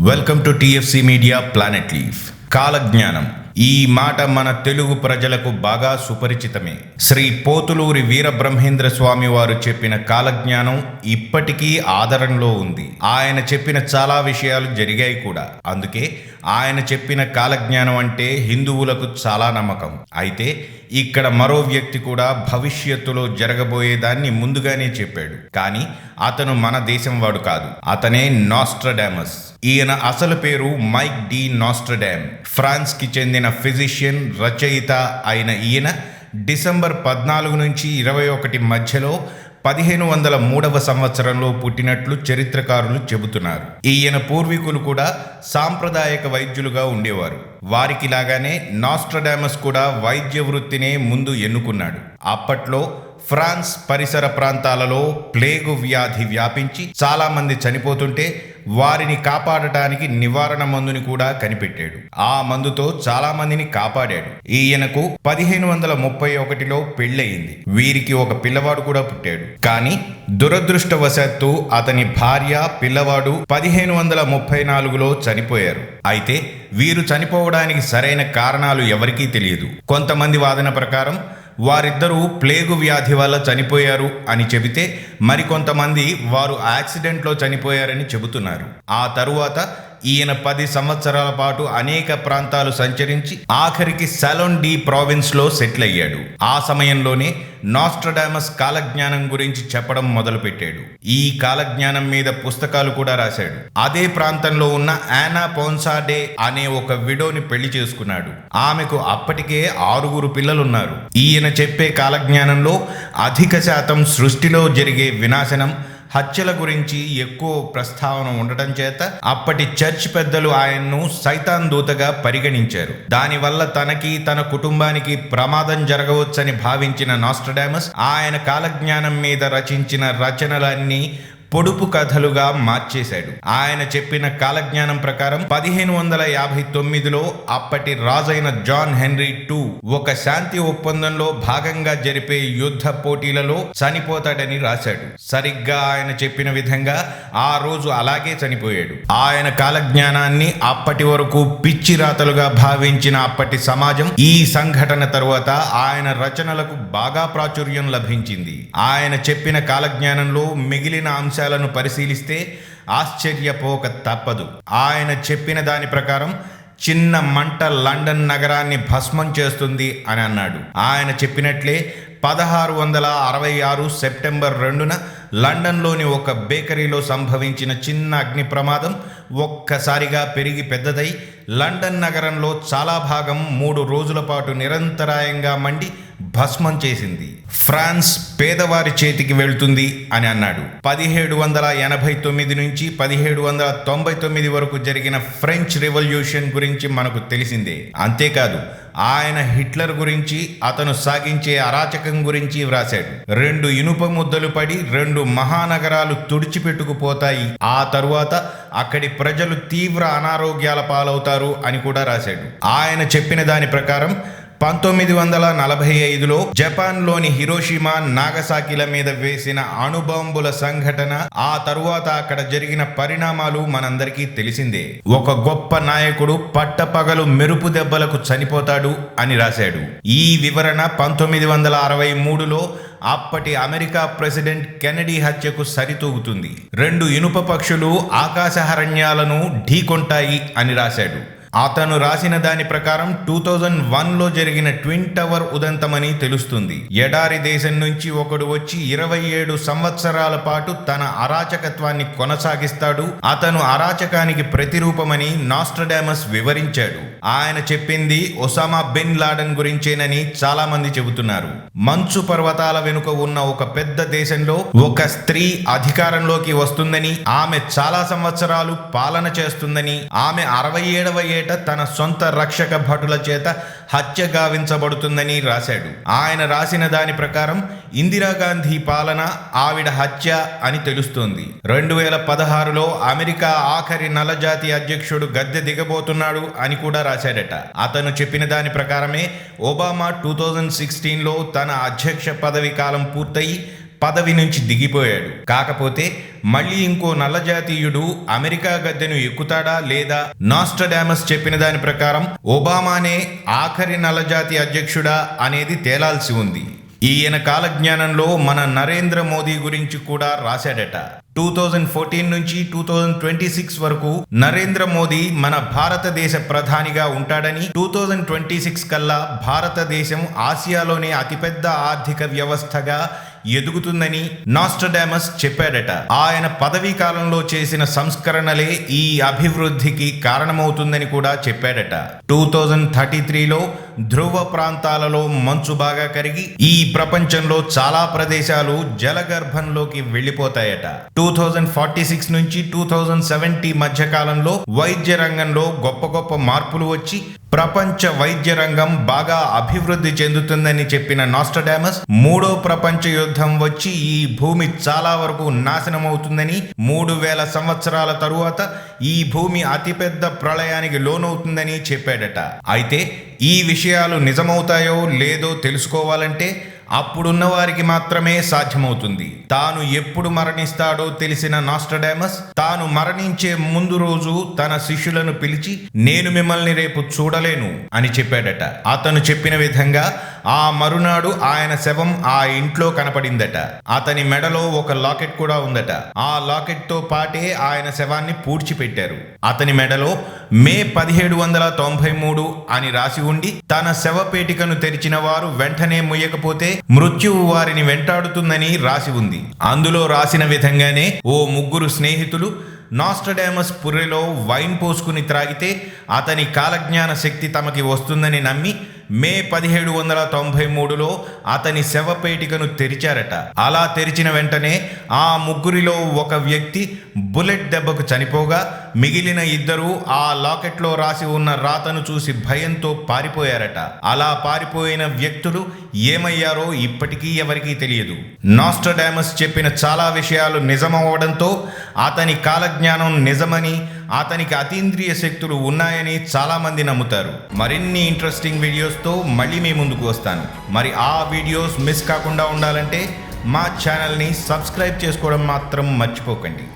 Welcome to TFC media planet leaf. కాలజ్ఞానం ఈ మాట మన తెలుగు ప్రజలకు బాగా సుపరిచితమే. శ్రీ పోతులూరి వీరబ్రహ్మేంద్ర స్వామి వారు చెప్పిన కాలజ్ఞానం ఇప్పటికీ ఆదరణలో ఉంది. ఆయన చెప్పిన చాలా విషయాలు జరిగాయి కూడా. అందుకే ఆయన చెప్పిన కాలజ్ఞానం అంటే హిందువులకు చాలా నమ్మకం. అయితే ఇక్కడ మరో వ్యక్తి కూడా భవిష్యత్తులో జరగబోయేదాన్ని ముందుగానే చెప్పాడు. కానీ అతను మన దేశం వాడు కాదు. అతనే నాస్ట్రడామస్. ఈయన అసలు పేరు మైక్ డి నాస్ట్రడామ్. ఫ్రాన్స్కి చెందిన ఫిజిషియన్, రచయిత అయిన ఈయన డిసెంబర్ 14 నుంచి 21 మధ్యలో 1503 సంవత్సరంలో పుట్టినట్లు చరిత్రకారులు చెబుతున్నారు. ఈయన పూర్వీకులు కూడా సాంప్రదాయక వైద్యులుగా ఉండేవారు. వారికి లాగానే నాస్ట్రడామస్ కూడా వైద్య వృత్తినే ముందు ఎన్నుకున్నాడు. అప్పట్లో ఫ్రాన్స్ పరిసర ప్రాంతాలలో ప్లేగు వ్యాధి వ్యాపించి చాలా మంది చనిపోతుంటే వారిని కాపాడటానికి నివారణ మందుని కూడా కనిపెట్టాడు. ఆ మందుతో చాలా మందిని కాపాడాడు. ఈయనకు 1531లో పెళ్ళయింది. వీరికి ఒక పిల్లవాడు కూడా పుట్టాడు. కానీ దురదృష్టవశాత్తు అతని భార్య, పిల్లవాడు 1534లో చనిపోయారు. అయితే వీరు చనిపోవడానికి సరైన కారణాలు ఎవరికీ తెలియదు. కొంతమంది వాదన ప్రకారం వారిద్దరూ ప్లేగు వ్యాధి వల్ల చనిపోయారు అని చెబితే, మరికొంతమంది వారు యాక్సిడెంట్లో చనిపోయారని చెబుతున్నారు. ఆ తరువాత ఈయన 10 సంవత్సరాల పాటు అనేక ప్రాంతాలు సంచరించి ఆఖరికి సలోన్ డి ప్రావిన్స్లో సెటిల్ అయ్యాడు. ఆ సమయంలోనే నాస్ట్రడామస్ కాలజ్ఞానం గురించి చెప్పడం మొదలుపెట్టాడు. ఈ కాలజ్ఞానం మీద పుస్తకాలు కూడా రాశాడు. అదే ప్రాంతంలో ఉన్న ఆనా పోన్సాడే అనే ఒక విడోని పెళ్లి చేసుకున్నాడు. ఆమెకు అప్పటికే 6 పిల్లలున్నారు. ఈయన చెప్పే కాలజ్ఞానంలో అధిక శాతం సృష్టిలో జరిగే వినాశనం, హత్యల గురించి ఎక్కువ ప్రస్తావన ఉండటం చేత అప్పటి చర్చ్ పెద్దలు ఆయన్ను సైతాన్ దూతగా పరిగణించారు. దానివల్ల తనకి, తన కుటుంబానికి ప్రమాదం జరగవచ్చని భావించిన నాస్ట్రడామస్ ఆయన కాలజ్ఞానం మీద రచించిన రచనలన్నీ పొడుపు కథలుగా మార్చేశాడు. ఆయన చెప్పిన కాలజ్ఞానం ప్రకారం 1559లో అప్పటి రాజైన జాన్ హెన్రీ II ఒక శాంతి ఒప్పందంలో భాగంగా జరిపే యుద్ధ పోటీలలో చనిపోతాడని రాశాడు. సరిగ్గా ఆయన చెప్పిన విధంగా ఆ రోజు అలాగే చనిపోయాడు. ఆయన కాలజ్ఞానాన్ని అప్పటి వరకు పిచ్చి రాతలుగా భావించిన అప్పటి సమాజం ఈ సంఘటన తరువాత ఆయన రచనలకు బాగా ప్రాచుర్యం లభించింది. ఆయన చెప్పిన కాలజ్ఞానంలో మిగిలిన అంశాలను పరిశీలిస్తే ఆశ్చర్యపోక తప్పదు. ఆయన చెప్పిన దాని ప్రకారం చిన్న మంట లండన్ నగరాన్ని భస్మం చేస్తుంది అని అన్నాడు. ఆయన చెప్పినట్లే 1666 సెప్టెంబర్ 2న లండన్లోని ఒక బేకరీలో సంభవించిన చిన్న అగ్ని ప్రమాదం ఒక్కసారిగా పెరిగి పెద్దదై లండన్ నగరంలో చాలా భాగం 3 రోజుల పాటు నిరంతరాయంగా మండి భస్మం చేసింది. ఫ్రాన్స్ పేదవారి చేతికి వెళ్తుంది అని అన్నాడు. 1789 నుంచి 1799 వరకు జరిగిన ఫ్రెంచ్ రెవల్యూషన్ గురించి మనకు తెలిసిందే. అంతేకాదు ఆయన హిట్లర్ గురించి, అతను సాగించే అరాచకం గురించి వ్రాశాడు. 2 ఇనుప ముద్దలు పడి 2 మహానగరాలు తుడిచిపెట్టుకుపోతాయి. ఆ తరువాత అక్కడి ప్రజలు తీవ్ర అనారోగ్యాల పాలవుతారు అని కూడా రాశాడు. ఆయన చెప్పిన దాని ప్రకారం 1945లో జపాన్లోని హిరోషిమా, నాగసాకిల మీద వేసిన అణుబాంబుల సంఘటన, ఆ తరువాత అక్కడ జరిగిన పరిణామాలు మనందరికీ తెలిసిందే. ఒక గొప్ప నాయకుడు పట్టపగలు మెరుపు దెబ్బలకు చనిపోతాడు అని రాశాడు. ఈ వివరణ 1963లో అప్పటి అమెరికా ప్రెసిడెంట్ కెనడీ హత్యకు సరితూగుతుంది. 2 ఇనుప పక్షులు ఆకాశహరణ్యాలను ఢీకొంటాయి అని రాశాడు. అతను రాసిన దాని ప్రకారం 2001లో జరిగిన ట్విన్ టవర్ ఉదంతమని తెలుస్తుంది. ఎడారి దేశం నుంచి ఒకడు వచ్చి 27 సంవత్సరాల పాటు తన అరాచకత్వాన్ని కొనసాగిస్తాడు. అతను అరాచకానికి ప్రతిరూపమని నాస్ట్రడామస్ వివరించాడు. ఆయన చెప్పింది ఒసామా బిన్ లాడెన్ గురించేనని చాలా మంది చెబుతున్నారు. మంచు పర్వతాల వెనుక ఉన్న ఒక పెద్ద దేశంలో ఒక స్త్రీ అధికారంలోకి వస్తుందని, ఆమె చాలా సంవత్సరాలు పాలన చేస్తుందని, ఆమె 67వ ఏట తన సొంత రక్షక భటుల చేత హత్య గావించబడుతుందని రాశాడు. ఆయన రాసిన దాని ప్రకారం ఇందిరాగాంధీ పాలన, ఆవిడ హత్య అని తెలుస్తోంది. 2016లో అమెరికా ఆఖరి నల్లజాతి అధ్యక్షుడు గద్దె దిగబోతున్నాడు అని కూడా రాశాడట. అతను చెప్పిన దాని ప్రకారమే ఒబామా 2016లో తన అధ్యక్ష పదవి కాలం పూర్తయి పదవి నుంచి దిగిపోయాడు. కాకపోతే మళ్ళీ ఇంకో నల్లజాతీయుడు అమెరికా గద్దెను ఎక్కుతాడా లేదా? నాస్ట్రడామస్ చెప్పిన దాని ప్రకారం ఒబామానే ఆఖరి నల్లజాతి అధ్యక్షుడా అనేది తేలాల్సి ఉంది. ఈయన కాలజ్ఞానంలో మన నరేంద్ర మోదీ గురించి కూడా రాశాడట. 2014 నుంచి 2026 వరకు నరేంద్ర మోదీ మన భారతదేశ ప్రధానిగా ఉంటాడని, 2026 కల్లా భారతదేశం ఆసియాలోనే అతిపెద్ద ఆర్థిక వ్యవస్థగా ఎదుగుతుందని నాస్ట్రడామస్ చెప్పాడట. ఆయన పదవీ కాలంలో చేసిన సంస్కరణలే ఈ అభివృద్ధికి కారణమవుతుందని కూడా చెప్పాడట. 2033లో ధ్రువ ప్రాంతాలలో మంచు బాగా కరిగి ఈ ప్రపంచంలో చాలా ప్రదేశాలు జలగర్భంలోకి వెళ్లిపోతాయట. 2046 నుంచి 2070 మధ్య కాలంలో వైద్య రంగంలో గొప్ప గొప్ప మార్పులు వచ్చి ప్రపంచ వైద్య రంగం బాగా అభివృద్ధి చెందుతుందని చెప్పిన నాస్ట్రడామస్ మూడో ప్రపంచ యుద్ధం వచ్చి ఈ భూమి చాలా వరకు నాశనమవుతుందని, 3000 సంవత్సరాల తరువాత ఈ భూమి అతిపెద్ద ప్రళయానికి లోనవుతుందని చెప్పాడట. అయితే ఈ విషయాలు నిజమవుతాయో లేదో తెలుసుకోవాలంటే అప్పుడున్న వారికి మాత్రమే సాధ్యమవుతుంది. తాను ఎప్పుడు మరణిస్తాడో తెలిసిన నాస్ట్రడామస్ తాను మరణించే ముందు రోజు తన శిష్యులను పిలిచి, నేను మిమ్మల్ని రేపు చూడలేను అని చెప్పాడట. అతను చెప్పిన విధంగా ఆ మరునాడు ఆయన శవం ఆ ఇంట్లో కనపడిందట. అతని మెడలో ఒక లాకెట్ కూడా ఉందట. ఆ లాకెట్ తో పాటే ఆయన శవాన్ని పూడ్చిపెట్టారు. అతని మెడలో మే 1793 అని రాసి ఉండి, తన శవపేటికను తెరిచిన వారు వెంటనే ముయ్యకపోతే మృత్యువు వారిని వెంటాడుతుందని రాసి ఉంది. అందులో రాసిన విధంగానే ఓ ముగ్గురు స్నేహితులు నాస్ట్రడామస్ పుర్రెలో వైన్ పోసుకుని త్రాగితే అతని కాలజ్ఞాన శక్తి తమకి వస్తుందని నమ్మి మే 1793లో అతని శవపేటికను తెరిచారట. అలా తెరిచిన వెంటనే ఆ ముగ్గురిలో ఒక వ్యక్తి బుల్లెట్ దెబ్బకు చనిపోగా మిగిలిన ఇద్దరు ఆ లాకెట్లో రాసి ఉన్న రాతను చూసి భయంతో పారిపోయారట. అలా పారిపోయిన వ్యక్తులు ఏమయ్యారో ఇప్పటికీ ఎవరికీ తెలియదు. నాస్ట్రడామస్ చెప్పిన చాలా విషయాలు నిజమవడంతో అతని కాలజ్ఞానం నిజమని, అతనికి అతీంద్రియ శక్తులు ఉన్నాయని చాలా మంది నమ్ముతారు. మరిన్ని ఇంట్రెస్టింగ్ వీడియోస్తో మళ్ళీ మీ ముందుకు వస్తాను. మరి ఆ వీడియోస్ మిస్ కాకుండా ఉండాలంటే మా ఛానల్ని సబ్స్క్రైబ్ చేసుకోవడం మాత్రం మర్చిపోకండి.